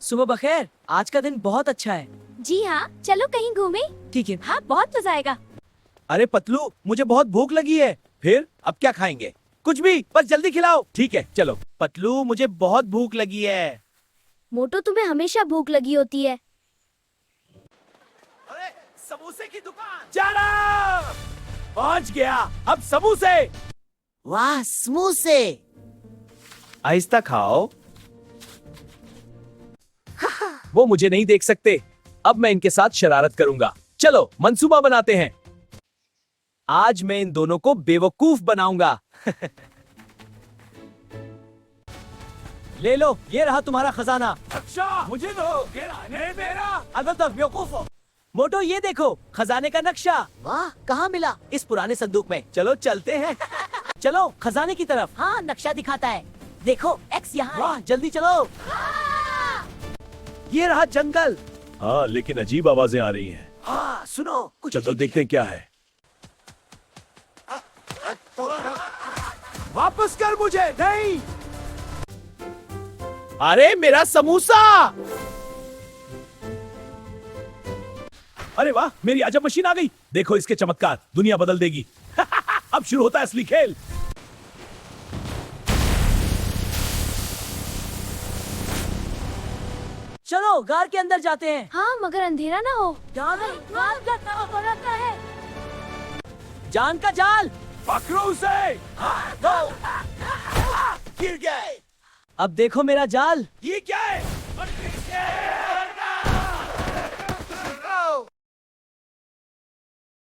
सुबह बखैर, आज का दिन बहुत अच्छा है। जी हाँ, चलो कहीं घूमे। ठीक है। हाँ, बहुत मजा आएगा। अरे पतलू, मुझे बहुत भूख लगी है। फिर अब क्या खाएंगे? कुछ भी, बस जल्दी खिलाओ। ठीक है, चलो। पतलू, मुझे बहुत भूख लगी है। मोटू, तुम्हें हमेशा भूख लगी होती है। अरे समोसे की दुकान। चलो, पहुंच गया। अब समोसे। वाह, समोसे। आहिस्ता खाओ। वो मुझे नहीं देख सकते। अब मैं इनके साथ शरारत करूंगा। चलो मंसूबा बनाते हैं। आज मैं इन दोनों को बेवकूफ बनाऊंगा। ले लो, ये रहा तुम्हारा खजाना। अच्छा, मुझे दो। ये मेरा। अलबत्ता बेवकूफ हो। मोटो, ये देखो खजाने का नक्शा। वाह, कहाँ मिला? इस पुराने संदूक में। चलो चलते हैं। चलो खजाने की तरफ। हाँ, नक्शा दिखाता है। देखो, एक्स यहाँ है। वाह, जल्दी चलो। ये रहा जंगल। हाँ, लेकिन अजीब आवाजें आ रही हैं। हाँ, सुनो कुछ। चलो देखते हैं क्या है। वापस कर मुझे। नहीं। अरे मेरा समोसा। अरे वाह, मेरी अजब मशीन आ गई। देखो इसके चमत्कार, दुनिया बदल देगी। अब शुरू होता है असली खेल। चलो, गार के अंदर जाते हैं। हाँ, मगर अंधेरा ना हो। जान का जाल। पकड़ो उसे। गिर गए। अब देखो मेरा जाल। ये क्या है?